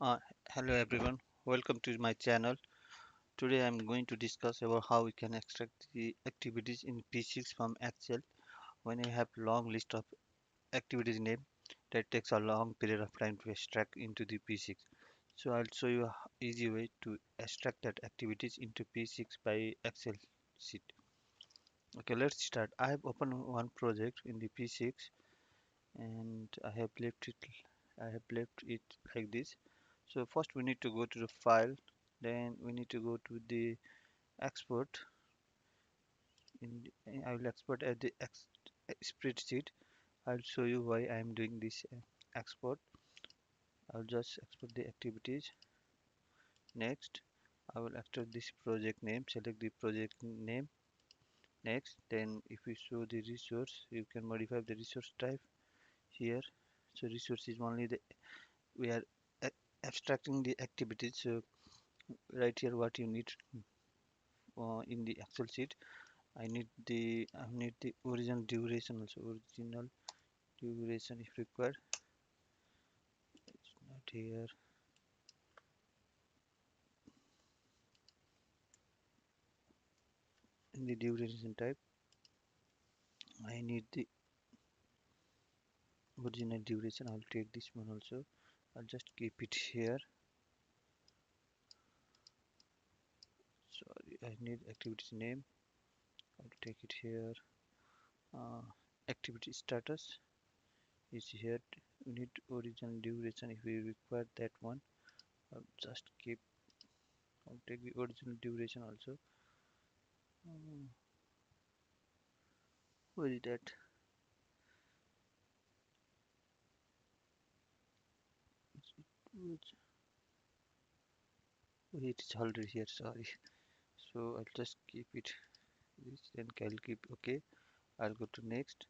Uh, Hello everyone, welcome to my channel. Today I'm going to discuss about how we can extract the activities in P6 from Excel when I have long list of activities name that takes a long period of time to extract into the P6. So I'll show you a easy way to extract that activities into P6 by Excel sheet. Okay, let's start. I have opened one project in the P6 and I have left it like this. So first we need to go to the file, then we need to go to the export. I will export as the spreadsheet. I'll show you why I am doing this export. I'll just export the activities. Next, I will enter this project name, select the project name. Next, then if you show the resource, you can modify the resource type here. So resource is only the we are a- abstracting the activities. So right here what you need in the Excel sheet. I need the original duration also. Original duration if required. It's not here. In the duration type, I need the original duration. I'll take this one also. I'll just keep it here. Sorry, I need activity name. I'll take it here. Uh, Activity status is here. We need original duration if we require that one. I'll just keep. I'll take the original duration also. Um, where is that? Which- It is already here. Sorry. So I'll just keep it. This then I'll keep okay. I'll go to next.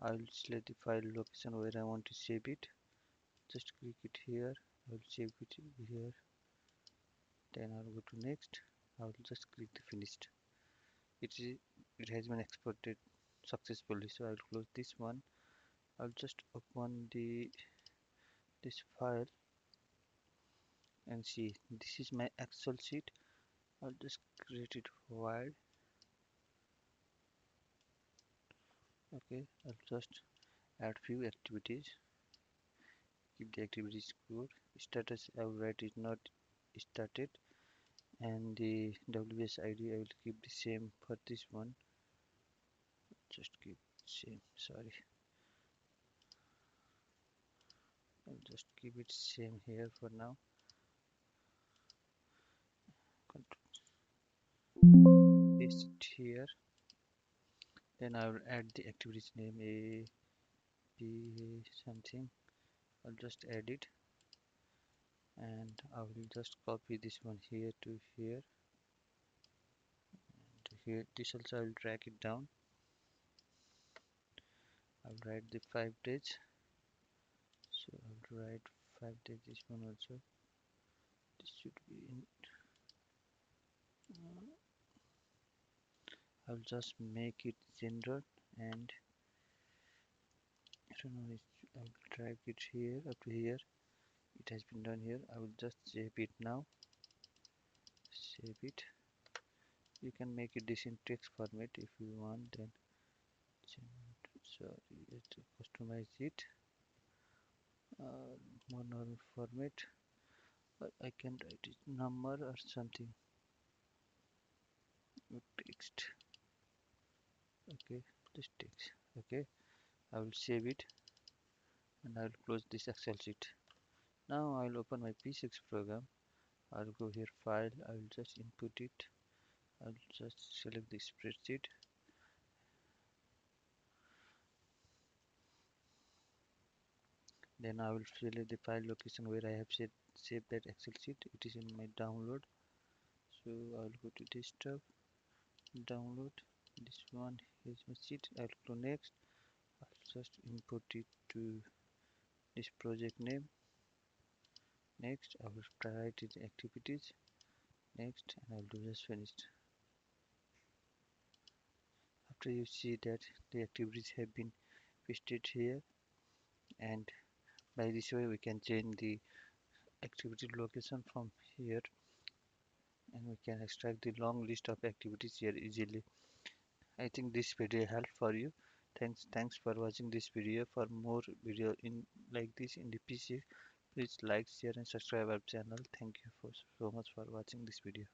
I'll select the file location where I want to save it. Just click it here. I'll save it here. Then I'll go to next. I'll just click the finished. It has been exported successfully. So I'll close this one. I'll just open the this file and see. This is my Excel sheet. I'll just create it wide. Okay. I'll just add few activities. Keep the activities good. Status I will write is not started, and the WS ID I will keep the same for this one. Just keep same. Sorry, I'll just keep it same here for now. Paste it here. Then I will add the activities name A B something. I'll just add it, and I will just copy this one here to here. To here. This also I will drag it down. I'll write the 5 days. So I'll write 5 days. This one also. This should be in. I'll just make it gender, and I don't know. I'll drag it here up to here. It has been done here. I will just save it now. Save it. You can make it this in text format if you want. Then sorry, you have to customize it. More normal format. But I can write it number or something with text. Okay, this text. Okay, I will save it and I will close this Excel sheet. Now I will open my P6 program. I'll go here file. I will just input it. I'll just select the spreadsheet. Then I will select the file location where I have saved that Excel sheet. It is in my download. So I'll go to desktop, download. This one is my sheet. I'll go next. I'll just input it to this project name. Next, I will write it activities. Next, and I'll do just finished. After you see that the activities have been pasted here, and by this way we can change the activity location from here, and we can extract the long list of activities here easily. I think this video helped for you. Thanks for watching this video. For more video in like this in the PC, please like, share and subscribe our channel. Thank you for so much for watching this video.